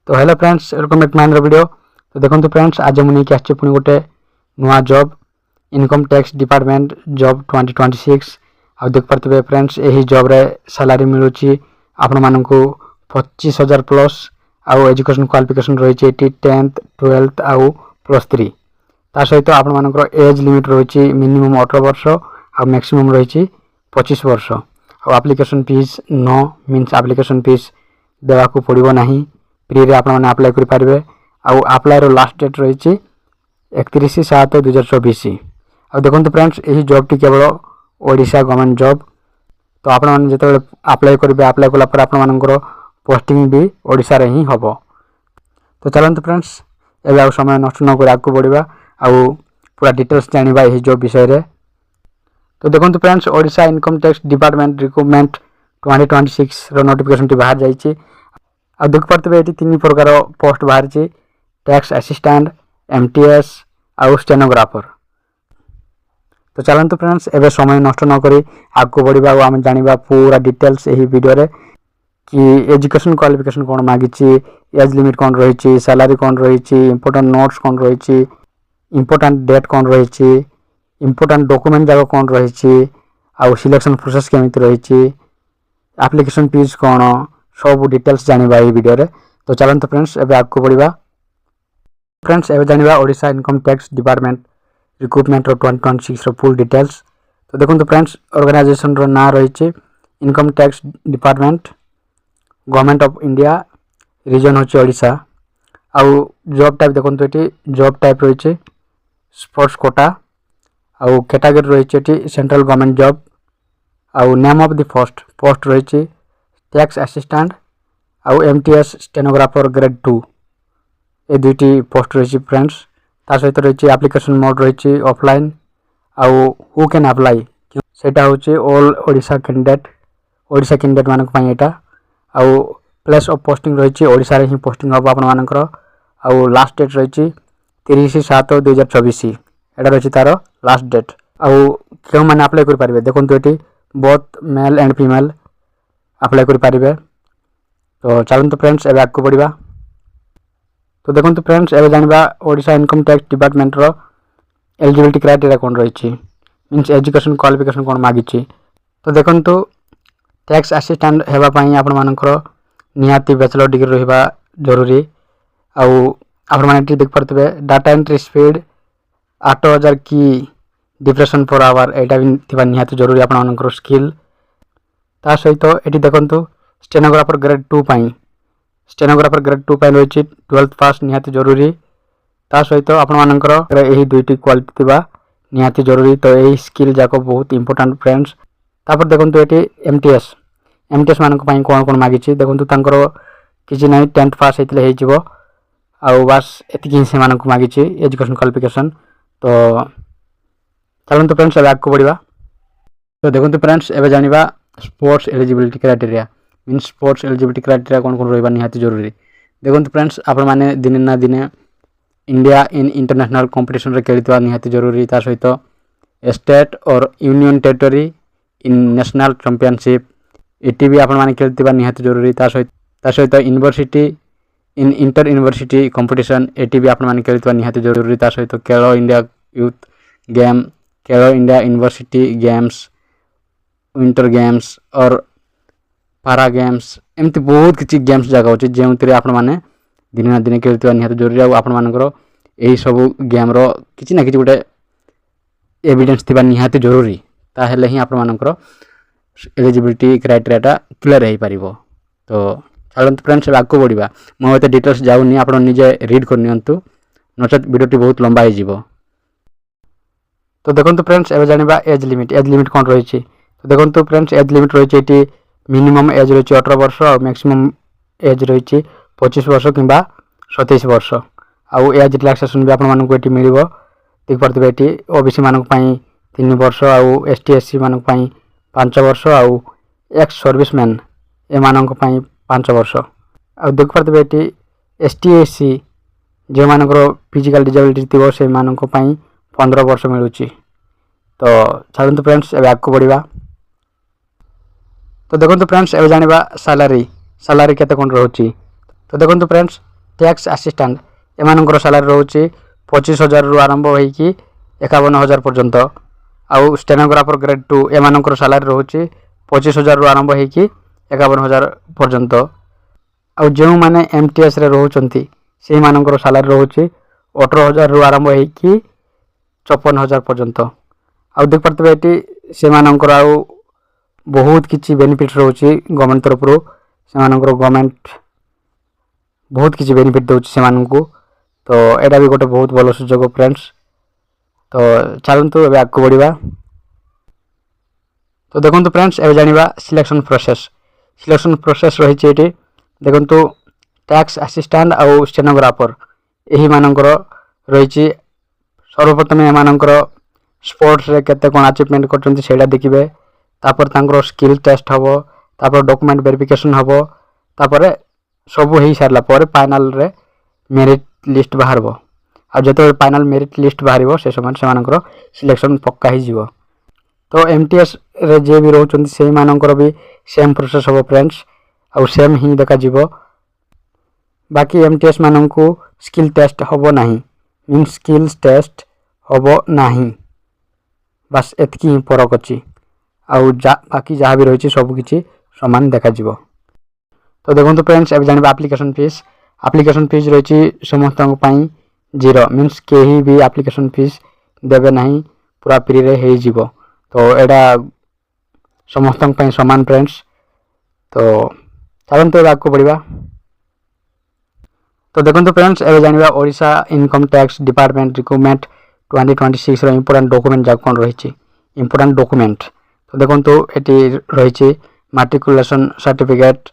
तो hello friends, welcome back mind video. तो देखो फ्रेंड्स, आज मुझे नहीं आसছে पुणी गोटे नुआ job income tax department job 2026। आ देख पारे फ्रेंड्स, यही जॉब रे सैलरी मिलूँ आपण मानक 25,000 प्लस। आउ एजुकेशन क्वालिफिकेशन रही 10th 12th आउ +3। ता सहित आपण मानकर एज लिमिट रही मिनिमम 18 वर्ष आ मैक्सिमम रही 25 वर्ष। Application fees no means application fees देवाक पड़ो ना, फ्री रे आपण माने अप्लाई करि पारिबे। आउ अप्लाई रो लास्ट डेट रही 31/7/2024। आ देखो फ्रेंड्स, यही जॉब टी केवल ओडिशा गवर्नमेंट जॉब। तो आपण माने जेते अप्लाई करिवे, अप्लाई कला पर आपण मानकर पोस्टिंग भी ओडिशा रे ही हबो। तो चलंतु फ्रेंड्स, एबे आ समय नष्ट न कर आगु बढ़िबा आउ पूरा डिटेल्स जानिबा यही जॉब विषय रे। तो देखो friends, Odisha income tax department recruitment 2026 रो नोटिफिकेशन टी बाहर जाइछि। आ देख पारे ये 3 प्रकार पोस्ट बाहर, टैक्स असिस्टेंट, एमटीएस आउ स्टेनोग्राफर। तो चलते फ्रेंड्स, एबे समय नष्ट न करी आगु बढ़िबा आउ आम जानिबा पूरा डिटेल्स यही वीडियो रे कि एजुकेशन क्वालिफिकेशन कौन मागिछि, एज लिमिट कौन रही, सैलरी कौन रही, इंपोर्टेंट नोट्स कौन रही, इंपोर्टेंट डेट कौन रही, इंपोर्टेंट डॉक्यूमेंट जाक कौन रही, आउ सिलेक्शन प्रोसेस केमिति रही, एप्लिकेशन फीस कौन, सब डिटेल्स जानिबा ये वीडियो रे। तो चलते फ्रेंड्स, एबे आगु बढ़िबा। फ्रेंड्स, एबे जानिबा Odisha income tax department recruitment रो 2026 रो फुल डिटेल्स। तो देखो फ्रेंड्स, ऑर्गेनाइजेशन रो ना रही income tax department government of India, region होची ओडिशा। आउ जॉब टाइप देखो ये जॉब टाइप रही स्पोर्ट्स कोटा। आउ कैटेगरी रही सेंट्रल गवर्नमेंट जॉब। आउ name of the first post रही टैक्स असिस्टेंट आउ एमटीएस स्टेनोग्राफर ग्रेड 2। ये दुईटी पोस्ट रही फ्रेंड्स। ता सहित रही एप्लिकेशन मोड रही ऑफलाइन। आउ हु कैन अप्लाई सेटा होची ऑल ओडिशा कैंडिडेट मानक पई एटा। आउ प्लेस ऑफ पोस्टिंग रही ओडिशा रे ही पोस्टिंग हम आपण मानकर। आउ लास्ट डेट रही 30/7/2024। एटा रही तार लास्ट डेट। आउ क्यों माने अप्लाई कर पारिबे, देखो ये both male and female apply कर पारिबे। तो चलते फ्रेंड्स, एबे आगु बढ़िबा। तो देखो फ्रेंड्स, एबे जानिबा ओडिशा इनकम टैक्स डिपार्टमेंट रो एलिजिबिलिटी क्राइटेरिया कौन रही, मीन्स एजुकेशन क्वालिफिकेशन कौन मागिछि। तो देखो टैक्स असिस्टेंट हेबा पई आपण मानकर निहाती बैचलर डिग्री रहिबा जरूरी। आउ आपण माने देख पारतबे डाटा एंट्री स्पीड 8000 की डिप्रेशन पर आवर, एटा भी थिबा निहाती जरूरी आपण मानकर स्किल। ता सहित एटी देखो स्टेनोग्राफर ग्रेड 2 पाई, स्टेनोग्राफर ग्रेड 2 पाई रही 12th पास निहाती जरूरी। ता सहित आपण मानकर यही दुईटी क्वालिटी थिबा निहाती जरूरी। तो यही स्किल जाक बहुत इंपोर्टेंट फ्रेंड्स। तापर देखो ये एमटीएस मानक पई कौन कौन मागिछि, देखो तांकर किछि नै 10th पास हेतले हे जिवो। आउ बस एतिकी से मानक मागिछि एजुकेशन क्वालिफिकेशन। तो चलते फ्रेंड्स, एबे आगु बढ़िबा। तो देखो फ्रेंड्स, एबे जानिबा sports eligibility criteria, mean sports eligibility criteria कौन कौन रहिबा निहाती जरूरी। देखो फ्रेंड्स, आपण माने दिने ना दिने इंडिया इन इंटरनेशनल कंपटीशन रे खेलितवा निहाती जरूरी। ता सहित स्टेट और union territory in national championship eighty भी आपण माने खेलितवा निहाती जरूरी। ता सहित यूनिवर्सिटी इन इंटर यूनिवर्सिटी कंपटीशन एटी भी आपण माने खेलितवा निहाती जरूरी। ता सहित खेलो इंडिया यूथ गेम, खेलो India university games, winter games और पारा गेम्स, एमती बहुत किसी गेम्स जगह अच्छे जो आपण मैंने दिन ना दिन खेलुवा निहाती जरूरी। आपण मानकर यही सब गेम रो किसी ना किसी गोटे एविडेंस थिबा निहाती जरूरी। ताहेले ही आपण मानकर एलिजिबिलिटी क्राइटेरियाटा क्लियर हो पारिबो। तो चलते फ्रेंड्स, आगु बढ़िबा। मो एते डिटेल्स जाउनी, आपण निजे रीड कर नियंतु, नचेत वीडियोटी बहुत लंबा हो जिवो। तो देखो फ्रेंड्स, एबे जानिबा एज लिमिट कौन रही। तो देखो फ्रेंड्स, एज लिमिट रही मिनिमम एज रही 18 वर्ष और मैक्सिमम एज रही 25 वर्ष किंबा 27 वर्ष। आउ एज रिलैक्सेशन भी आपण ये मिल देख पारे ये ओबीसी मानक पई 3 वर्ष, आउ एसटी एससी मानक पई 5 वर्ष, आउ एक्स सर्विसमैन ए मानक पई 5 वर्ष। आउ देख पारे ये एसटी एससी जो मानकर फिजिकल डिसेबिलिटी थी से मानक पई 15 वर्ष मिलूँ। तो चलते फ्रेंड्स, एबे आगु बढ़िबा। तो देखो फ्रेंड्स, एबे जानिबा सैलरी केते कोन रहउची। तो देखो फ्रेंड्स, टैक्स असिस्टेंट एमानकर सैलरी रोचे 25,000 रु आरंभ होईकि 51,000 पर्यंत आउ स्टेनोग्राफर ग्रेड 2 एमानकर सैलरी रोचे 25,000 रु आरंभ होईकि 51,000 पर्यंत आउ जो माने एमटीएस रे रोचंती से मानकर सैलरी रोचे 18,000 रु आरंभ होईकि 54,000 पर्यंत आउ देख पारतबे एटी से मानकर आउ बहुत किछि बेनिफिट रोचे गवर्नमेंट तरफ रो से मानकर गवर्नमेंट बहुत किछि बेनिफिट दउछि से मानकु तो एटा भी गोटे बहुत भलो सुजोग फ्रेंड्स। तो चलतु एबे आगु बढ़िबा। तो देखंतु फ्रेंड्स एबे जानिबा सिलेक्शन प्रोसेस रही छै एटी देखंतु टैक्स असिस्टेंट आउ स्टेनोग्राफर एही मानकर रही छै। सर्वप्रथम ए मानकर स्पोर्ट्स रे केते कोन अचीवमेंट करचंती सेडा देखिबे तापर तांकर स्किल टेस्ट हबो तापर डॉक्यूमेंट वेरिफिकेशन हबो तापर सब हो सारा पर फाइनल रे मेरिट लिस्ट बाहर आ जो फाइनल मेरिट लिस्ट बाहर से समय से सिलेक्शन पक्का ही जीवो। तो एमटीएस रे जे भी रोचंती से मानकर भी सेम प्रोसेस हम फ्रेंड्स आउ सेम ही देखा जीवो बाकी एमटीएस मानकु स्किल टेस्ट हबो नाही मीन स्किल्स टेस्ट हबो नाही बस एतकी ही फरक अछि आउ बाकी जहाँ भी रही सब किछि समान देखा जीवो। तो देखो फ्रेंड्स अब जानबा एप्लिकेशन फीस रही समस्त 0 मीन्स कहीं भी एप्लिकेशन फीस देवे नहीं पूरा फ्री रे हो जीवो। तो एडा समस्त समान फ्रेंड्स। तो चलते आगे बढ़िया। तो देखो फ्रेंड्स एवं जानवा Odisha income tax department recruitment 2026 रो इंपोर्टेंट डॉक्यूमेंट जा कौन रही इंपोर्टेंट डॉक्यूमेंट। तो देखो ये रही matriculation certificate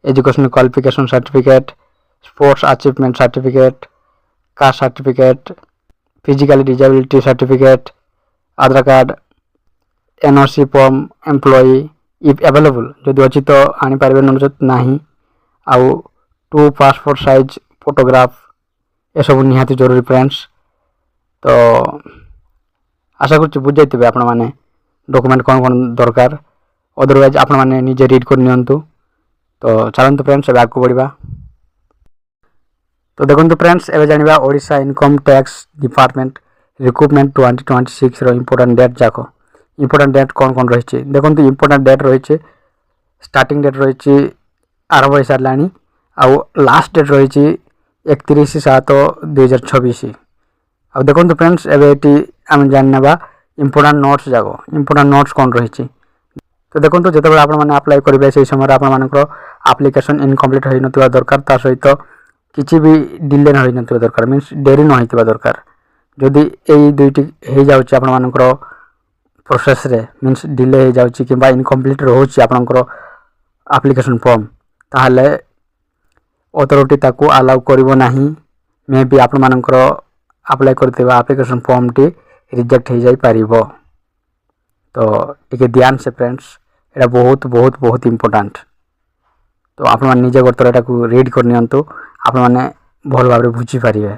educational qualification certificate sports achievement certificate caste certificate physical disability certificate Aadhaar card NOC form employee if available जदि अच्छी तो आनी पारे नचेत नहीं आउ 2 पासपोर्ट साइज फोटोग्राफ ये सब निहाती जरूरी फ्रेंड्स। तो आशा कर बुझे आपण मैंने डॉक्यूमेंट कौन कौन दरकार अदरवाइज आपण मैंने निजे रीड कर नियंतु। तो चलते फ्रेंड्स एवं आगे बढ़िया। तो देखो फ्रेंड्स एवं जानवा Odisha income tax department recruitment 2026 रो इंपोर्टेंट डेट जाक इंपोर्टेंट डेट कौन कौन रही देखो इंपोर्टेंट डेट रही स्टार्टिंग डेट रही आरंभ हो सारा आउ लास्ट डेट रही 31/7/2026। अब देखो फ्रेंड्स एवं आम जानवा इंपोर्टेंट नोट्स जाक इंपोर्टेंट नोट्स कौन रही। तो देखो जो आप अप्लाई करेंगे से समय आप्लिकेशन इनकम्प्लीट हो ना दरकार ता सहित किसी भी डिले न हो दरकार मीन्स डेरी न होता दरकार जदि यही दुईटी हो जाऊँच आपर प्रोसेस रे मीन्स डिले हो जाऊँच कि इनकम्प्लीट रोचे आपणकर आप्लिकेशन फॉर्म ताहले अथॉरिटी ताकू अलाउ करिवो नाही मे भी आपणकर अप्लाई करथिबा आप्लिकेशन फॉर्म टी रिजेक्ट हो जाई पारिबो। तो टिके ध्यान से फ्रेंड्स एटा बहुत बहुत बहुत इंपोर्टेंट। तो आप निजे गोटे को रीड कर नियंतु आप मैंने भल भाव बुझी पारे।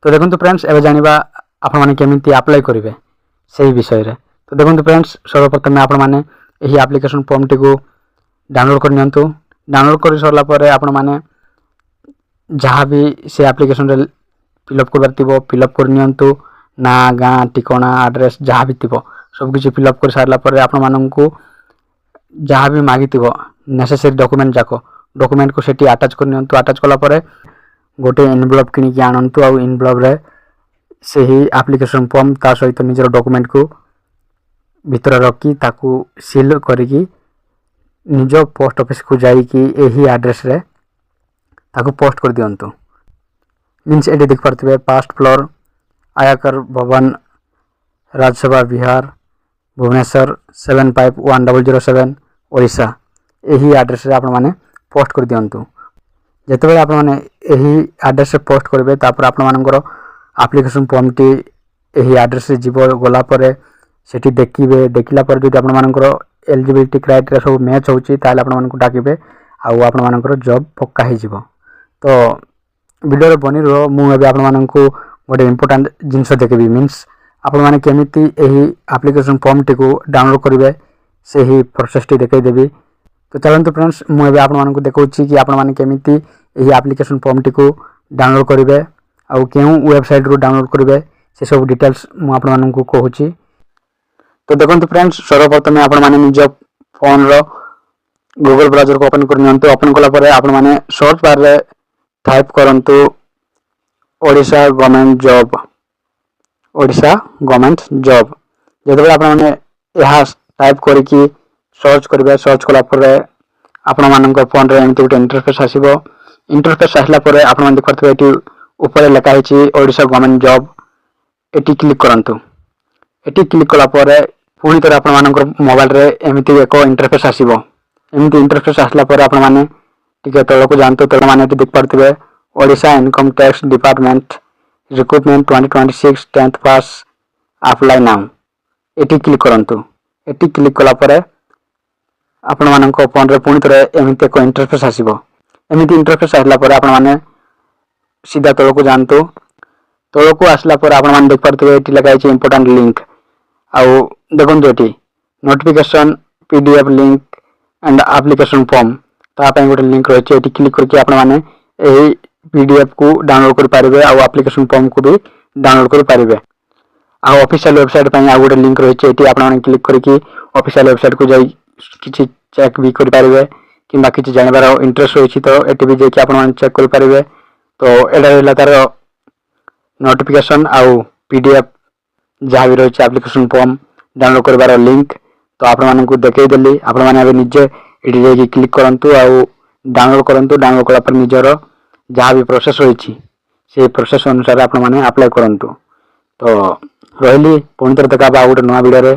तो देखो फ्रेंड्स एवं जानवा आप केमी अप्लाई करेंगे से विषय रे। तो देखो फ्रेंड्स सर्वप्रथम आप यही एप्लिकेशन फॉर्म टी को डाउनलोड कर नियंतु डाउनलोड कर सरला पर आप जहाँ भी से एप्लिकेशन रे फिलअप कर फिलअप कर नियंतु ना गाँ ठिकाना एड्रेस जहाँ भी थी सब किसी फिलअप कर सारा पर आपको जहाँ भी मागी नेसेसरी डॉक्यूमेंट जाक डॉक्यूमेंट को सेठी अटैच कर नियंतु अटैच कला पर गोटे एनवेलप किनिकी आनंतु आउ एनवेलप रे से ही एप्लिकेशन फॉर्म ता सहित निजर डॉक्यूमेंट को भीतर रखी ताकू सील करिकी निज पोस्ट ऑफिस को जाइकी यही एड्रेस रे ताकू पोस्ट कर दियंतु। मीन्स ये देख पारे 1st फ्लोर आयकर भवन राज्यसभा विहार भुवनेश्वर 751007 ओडिशा यही एड्रेस रे आपण माने पोस्ट कर दियंतु। जेतेबेले आपण माने यही एड्रेस रे पोस्ट करबे तापर आपण मानकर एप्लिकेशन फॉर्म टी यही एड्रेस रे जीवो गला परे सेठी देखिबे देखिला पर जदि आपण मानकर एलिजिबिलिटी क्राइटेरिया सब मैच होची ताले आपण मानकु डाकिबे आउ आपण मानकर जॉब पक्का ही जीवो। तो वीडियो रे बनी रहो मु एबे आपण मानकु गोटे इंपोर्टेंट जिंस देखबी मीन्स आपण माने केमिति यही एप्लिकेशन फॉर्म टी को डाउनलोड करिवे से ही प्रोसेस टी देखाई देबी। तो चलते फ्रेंड्स मुझे आप देखा कि आपण मैंने केमिति ଏହି ଆପ୍ଲିକେସନ୍ ଫର୍ମଟିକୁ ଡାଉନଲୋଡ଼୍ କରିବେ ଆଉ କେଉଁ ୱେବସାଇଟ୍ରୁ ଡାଉନଲୋଡ଼୍ କରିବେ ସେସବୁ ଡିଟେଲ୍ସ ମୁଁ ଆପଣମାନଙ୍କୁ କହୁଛି। ତ ଦେଖନ୍ତୁ ଫ୍ରେଣ୍ଡସ୍, ସର୍ବପ୍ରଥମେ ଆପଣମାନେ ନିଜ ଫୋନ୍ର ଗୁଗଲ ବ୍ରାଉଜରକୁ ଓପନ୍ କରି ନିଅନ୍ତୁ। ଓପନ୍ କଲା ପରେ ଆପଣମାନେ ସର୍ଚ୍ଚ ବାର୍ରେ ଟାଇପ୍ କରନ୍ତୁ Odisha government job. Odisha government job ଯେତେବେଳେ ଆପଣମାନେ ଏହା ଟାଇପ୍ କରିକି ସର୍ଚ୍ଚ କରିବେ, ସର୍ଚ୍ଚ କଲା ପରେ ଆପଣମାନଙ୍କ ଫୋନ୍ରେ ଏମିତି ଗୋଟେ ଇଣ୍ଟରଫେସ୍ ଆସିବ। ଇଣ୍ଟରଫେସ୍ ଆସିଲା ପରେ ଆପଣମାନେ ଦେଖିପାରୁଥିବେ ଏଠି ଉପରେ ଲେଖା ହେଇଛି ଓଡ଼ିଶା ଗଭର୍ଣ୍ଣମେଣ୍ଟ ଜବ୍। ଏଠି କ୍ଲିକ୍ କରନ୍ତୁ। ଏଠି କ୍ଲିକ୍ କଲା ପରେ ପୁଣି ଥରେ ଆପଣମାନଙ୍କର ମୋବାଇଲରେ ଏମିତି ଏକ ଇଣ୍ଟରଫେସ୍ ଆସିବ। ଏମିତି ଇଣ୍ଟରଫେସ୍ ଆସିଲା ପରେ ଆପଣମାନେ ଟିକେ ତଳକୁ ଯାଆନ୍ତୁ। ତଳମାନେ ଏଠି ଦେଖିପାରୁଥିବେ Odisha income tax department recruitment 2026 10th pass apply now. ଏଠି କ୍ଲିକ୍ କରନ୍ତୁ। ଏଠି କ୍ଲିକ୍ କଲା ପରେ ଆପଣମାନଙ୍କ ଫୋନ୍ରେ ପୁଣି ଥରେ ଏମିତି ଏକ ଇଣ୍ଟରଫେସ୍ ଆସିବ। ଏମିତି ଇଣ୍ଟରଫେସ୍ ଆସିଲା ପରେ ଆପଣମାନେ ସିଧା ତଳକୁ ଯାଆନ୍ତୁ। ତଳକୁ ଆସିଲା ପରେ ଆପଣମାନେ ଦେଖିପାରୁଥିବେ ଏଠି ଲେଖା ହେଇଛି ଇମ୍ପୋର୍ଟାଣ୍ଟ ଲିଙ୍କ୍। ଆଉ ଦେଖନ୍ତୁ ଏଠି notification PDF link and application form, ତା ପାଇଁ ଗୋଟେ ଲିଙ୍କ୍ ରହିଛି। ଏଠି କ୍ଲିକ୍ କରିକି ଆପଣମାନେ ଏହି PDF କୁ ଡାଉନଲୋଡ଼୍ କରିପାରିବେ ଆଉ ଆପ୍ଲିକେସନ୍ ଫର୍ମକୁ ବି ଡାଉନଲୋଡ଼୍ କରିପାରିବେ। ଆଉ ଅଫିସିଆଲ୍ ୱେବସାଇଟ୍ ପାଇଁ ଆଉ ଗୋଟେ ଲିଙ୍କ୍ ରହିଛି। ଏଠି ଆପଣମାନେ କ୍ଲିକ୍ କରିକି ଅଫିସିଆଲ୍ ୱେବସାଇଟ୍କୁ ଯାଇ କିଛି ଚେକ୍ ବି କରିପାରିବେ କିମ୍ବା କିଛି ଜାଣିବାର ଇଣ୍ଟରେଷ୍ଟ ରହିଛି ତ ଏଠି ବି ଯାଇକି ଆପଣମାନେ ଚେକ୍ କରିପାରିବେ। ତ ଏଇଟା ରହିଲା ତା'ର ନୋଟିଫିକେସନ୍ ଆଉ PDF ଯାହା ବି ରହିଛି ଆପ୍ଲିକେସନ୍ ଫର୍ମ ଡାଉନଲୋଡ଼୍ କରିବାର ଲିଙ୍କ୍। ତ ଆପଣମାନଙ୍କୁ ଦେଖେଇଦେଲି। ଆପଣମାନେ ଏବେ ନିଜେ ଏଠି ଯାଇକି କ୍ଲିକ୍ କରନ୍ତୁ ଆଉ ଡାଉନଲୋଡ଼୍ କରନ୍ତୁ। ଡାଉନଲୋଡ଼୍ କଲା ପରେ ନିଜର ଯାହା ବି ପ୍ରୋସେସ୍ ରହିଛି ସେହି ପ୍ରୋସେସ୍ ଅନୁସାରେ ଆପଣମାନେ ଆପ୍ଲାଏ କରନ୍ତୁ। ତ ରହିଲି, ପୁଣି ଥରେ ଦେଖା ହେବା ଆଉ ଗୋଟେ ନୂଆ ଭିଡ଼ିଓରେ।